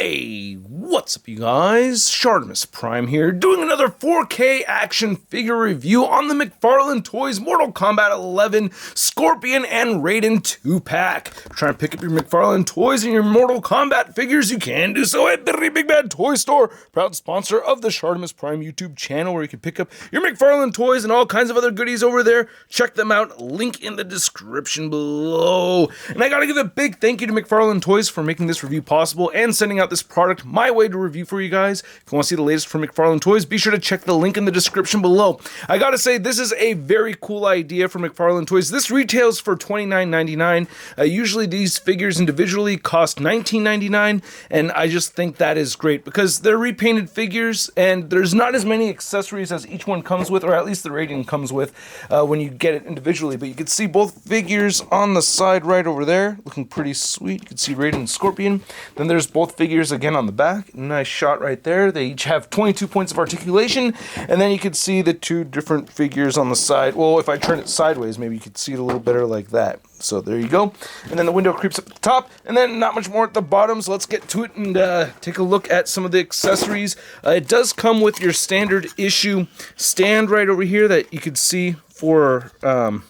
Hey, what's up you guys? ShartimusPrime here, doing another 4K action figure review on the McFarlane Toys Mortal Kombat 11 Scorpion and Raiden 2-pack. Trying to pick up your McFarlane Toys and your Mortal Kombat figures, you can do so at the Big Bad Toy Store, proud sponsor of the ShartimusPrime YouTube channel, where you can pick up your McFarlane Toys and all kinds of other goodies over there. Check them out, link in the description below. And I gotta give a big thank you to McFarlane Toys for making this review possible and sending out this product my way to review for you guys. If you want to see the latest from McFarlane Toys, be sure to check the link in the description below. I gotta say, this is a very cool idea from McFarlane Toys. This retails for $29.99. Usually these figures individually cost $19.99, and I just think that is great because they're repainted figures and there's not as many accessories as each one comes with, or at least the Raiden comes with when you get it individually. But you can see both figures on the side right over there, looking pretty sweet. You can see Raiden and Scorpion. Then there's both figures again on the back. Nice shot right there. They each have 22 points of articulation, and then you can see the two different figures on the side. Well, if I turn it sideways, maybe you could see it a little better like that. So there you go. And then the window creeps up at the top, and then not much more at the bottom, so let's get to it and take a look at some of the accessories. It does come with your standard issue stand right over here that you could see for all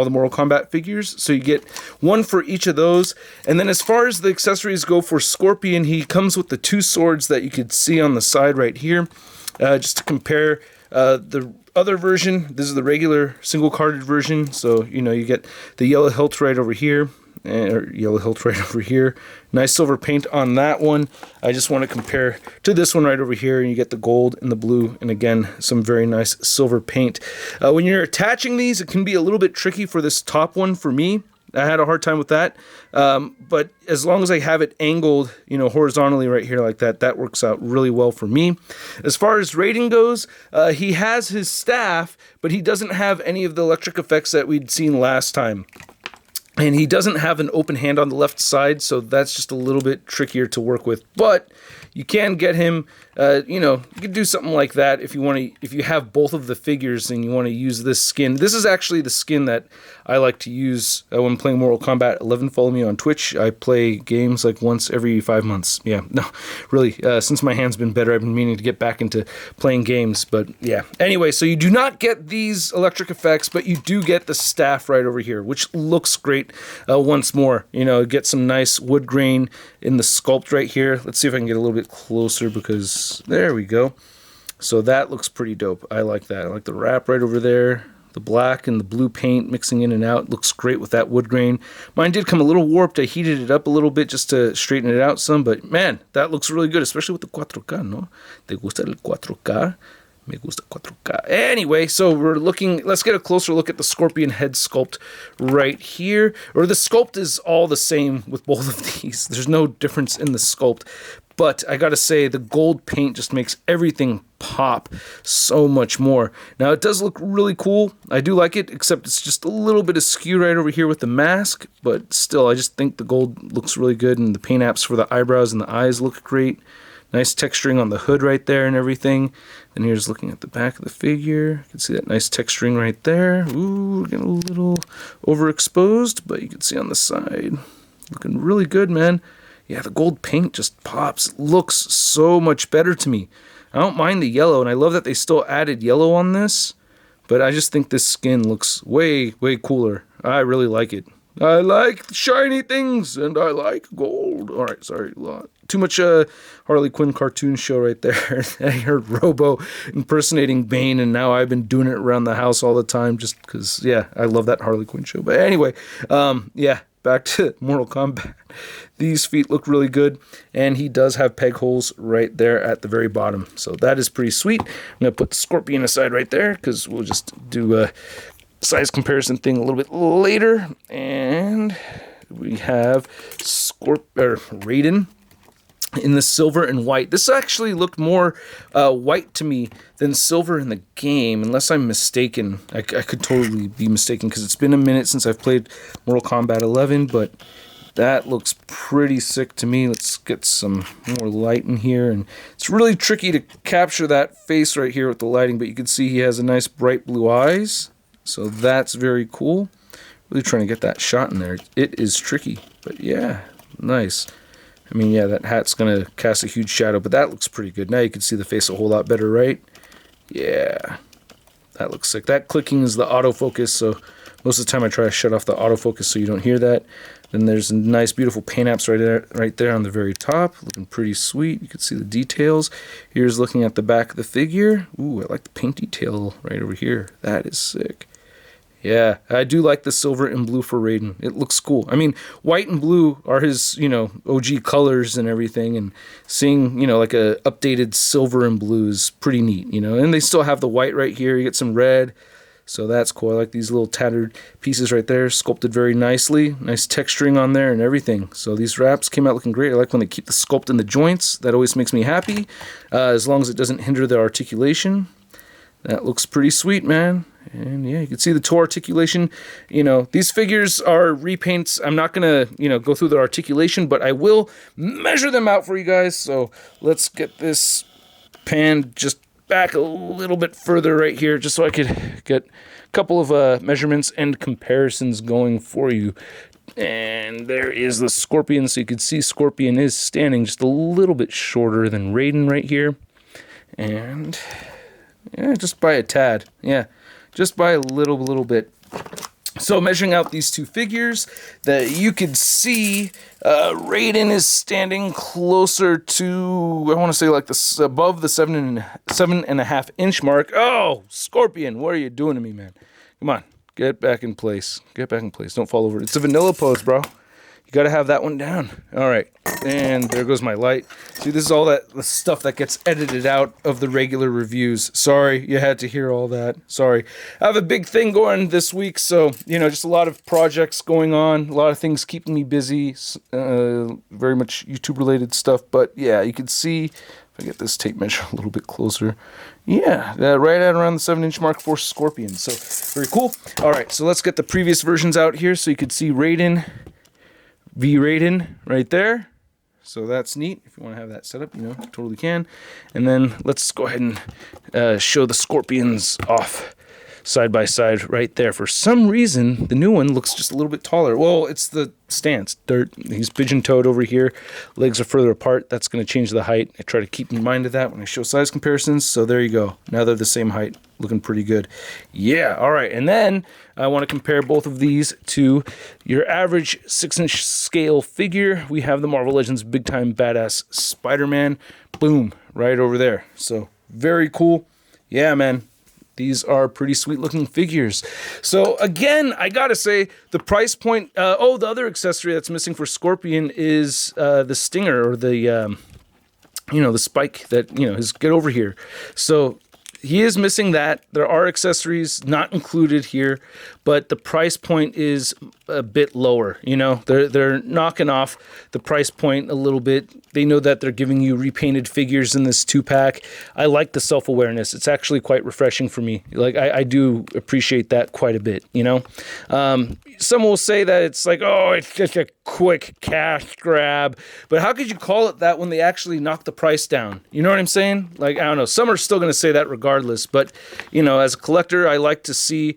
the Mortal Kombat figures. So you get one for each of those. And then as far as the accessories go for Scorpion, he comes with the two swords that you could see on the side right here. Just to compare the other version, this is the regular single carded version. So you get the yellow hilt right over here. Or yellow hilt right over here. Nice silver paint on that one. I just want to compare to this one right over here, and you get the gold and the blue, and again, some very nice silver paint. When you're attaching these, it can be a little bit tricky for this top one for me. I had a hard time with that, but as long as I have it angled, horizontally right here like that, that works out really well for me. As far as Raiden goes, he has his staff, but he doesn't have any of the electric effects that we'd seen last time. And he doesn't have an open hand on the left side, so that's just a little bit trickier to work with. But you can get him, you can do something like that if you want to. If you have both of the figures and you want to use this skin. This is actually the skin that I like to use when playing Mortal Kombat 11. Follow me on Twitch. I play games like once every 5 months. Yeah, no, really. Since my hand's been better, I've been meaning to get back into playing games. But yeah. Anyway, so you do not get these electric effects, but you do get the staff right over here, which looks great. Once more, get some nice wood grain in the sculpt right here. Let's see if I can get a little bit closer, because there we go. So that looks pretty dope. I like that. I like the wrap right over there. The black and the blue paint mixing in and out looks great with that wood grain. Mine did come a little warped. I heated it up a little bit just to straighten it out some, but man, that looks really good, especially with the 4K, no? ¿Te gusta el 4K? Me gusta 4K. Anyway, so let's get a closer look at the Scorpion head sculpt right here. Or the sculpt is all the same with both of these. There's no difference in the sculpt. But I gotta say, the gold paint just makes everything pop so much more. Now, it does look really cool. I do like it, except it's just a little bit askew right over here with the mask. But still, I just think the gold looks really good, and the paint apps for the eyebrows and the eyes look great. Nice texturing on the hood right there and everything. And here's looking at the back of the figure. You can see that nice texturing right there. Ooh, we're getting a little overexposed, but you can see on the side. Looking really good, man. Yeah, the gold paint just pops. Looks so much better to me. I don't mind the yellow, and I love that they still added yellow on this. But I just think this skin looks way, way cooler. I really like it. I like shiny things, and I like gold. All right, sorry, too much Harley Quinn cartoon show right there. I heard Robo impersonating Bane, and now I've been doing it around the house all the time just because, yeah, I love that Harley Quinn show. But anyway, yeah, back to Mortal Kombat. These feet look really good, and he does have peg holes right there at the very bottom. So that is pretty sweet. I'm going to put Scorpion aside right there because we'll just do a size comparison thing a little bit later. And we have Raiden in the silver and white. This actually looked more white to me than silver in the game, unless I'm mistaken. I could totally be mistaken because it's been a minute since I've played Mortal Kombat 11, but that looks pretty sick to me. Let's get some more light in here, and it's really tricky to capture that face right here with the lighting, but you can see he has a nice bright blue eyes, so that's very cool. Really trying to get that shot in there. It is tricky, but yeah, nice. I mean, yeah, that hat's going to cast a huge shadow, but that looks pretty good. Now you can see the face a whole lot better, right? Yeah, that looks sick. That clicking is the autofocus, so most of the time I try to shut off the autofocus so you don't hear that. Then there's a nice, beautiful paint apps right there on the very top, looking pretty sweet. You can see the details. Here's looking at the back of the figure. Ooh, I like the paint detail right over here. That is sick. Yeah, I do like the silver and blue for Raiden. It looks cool. I mean, white and blue are his, OG colors and everything, and seeing, like a updated silver and blue is pretty neat, and they still have the white right here. You get some red, so that's cool. I like these little tattered pieces right there, sculpted very nicely. Nice texturing on there and everything. So these wraps came out looking great. I like when they keep the sculpt in the joints. That always makes me happy, as long as it doesn't hinder the articulation. That looks pretty sweet, man. And yeah, you can see the toe articulation. These figures are repaints. I'm not going to, go through the articulation, but I will measure them out for you guys. So let's get this pan just back a little bit further right here, just so I could get a couple of measurements and comparisons going for you. And there is the Scorpion. So you can see Scorpion is standing just a little bit shorter than Raiden right here. And yeah, just by a tad. Yeah, just by a little bit. So measuring out these two figures, that you could see Raiden is standing closer to, I want to say like this, above the 7.5 inch mark. Oh, Scorpion, what are you doing to me, man? Come on, get back in place. Get back in place. Don't fall over. It's a vanilla pose, bro. You got to have that one down. All right. And there goes my light. See, this is all the stuff that gets edited out of the regular reviews. Sorry, you had to hear all that. Sorry. I have a big thing going this week, so, just a lot of projects going on. A lot of things keeping me busy. Very much YouTube-related stuff. But, yeah, you can see, if I get this tape measure a little bit closer. Yeah, right at around the 7-inch mark for Scorpion. So, very cool. All right, so let's get the previous versions out here so you could see Raiden. V-Raiden right there. So that's neat. If you want to have that set up, totally can. And then let's go ahead and show the Scorpions off side by side right there. For some reason, the new one looks just a little bit taller. Well, it's the stance. He's pigeon-toed over here. Legs are further apart. That's going to change the height. I try to keep in mind of that when I show size comparisons. So there you go. Now they're the same height. Looking pretty good. Yeah, all right. And then I want to compare both of these to your average 6-inch scale figure. We have the Marvel Legends Big Time Badass Spider-Man. Boom, right over there. So very cool. Yeah, man. These are pretty sweet looking figures. So again, I gotta say the price point. The other accessory that's missing for Scorpion is the stinger, or the the spike that his get over here. So he is missing that. There are accessories not included here, but the price point is a bit lower. They're knocking off the price point a little bit. They know that they're giving you repainted figures in this 2-pack. I like the self-awareness. It's actually quite refreshing for me. Like I do appreciate that quite a bit. Some will say that it's like, oh, it's just a quick cash grab. But how could you call it that when they actually knock the price down? You know what I'm saying? Like, I don't know. Some are still going to say that regardless. But, as a collector, I like to see,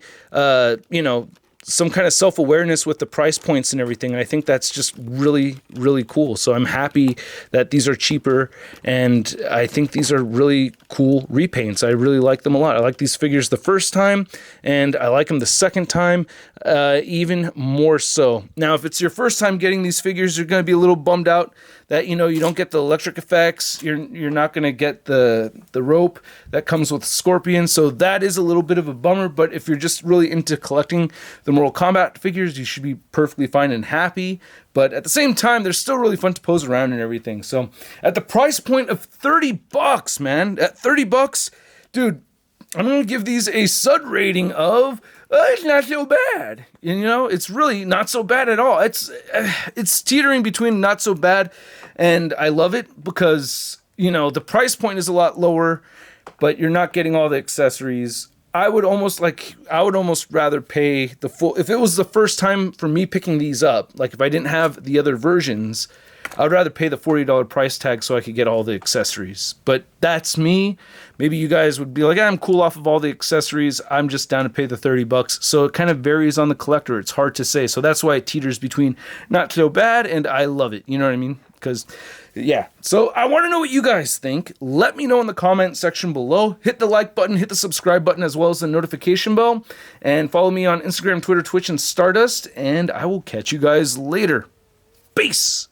some kind of self-awareness with the price points and everything. And I think that's just really, really cool. So I'm happy that these are cheaper, and I think these are really cool repaints. I really like them a lot. I like these figures the first time, and I like them the second time even more so. Now, if it's your first time getting these figures, you're going to be a little bummed out that, you don't get the electric effects. You're not going to get the rope that comes with Scorpion. So that is a little bit of a bummer. But if you're just really into collecting the Mortal Kombat figures, you should be perfectly fine and happy. But at the same time, they're still really fun to pose around and everything. So at the price point of $30, man, at $30, dude, I'm going to give these a SUD rating of, it's not so bad. It's really not so bad at all. It's teetering between not so bad and I love it because, the price point is a lot lower, but you're not getting all the accessories. I would almost rather pay the full, if it was the first time for me picking these up, like if I didn't have the other versions, I would rather pay the $40 price tag so I could get all the accessories. But that's me. Maybe you guys would be like, I'm cool off of all the accessories. I'm just down to pay the $30. So it kind of varies on the collector. It's hard to say. So that's why it teeters between not so bad and I love it. You know what I mean? because, yeah. So I want to know what you guys think. Let me know in the comment section below. Hit the like button, hit the subscribe button, as well as the notification bell. And follow me on Instagram, Twitter, Twitch, and Stardust. And I will catch you guys later. Peace!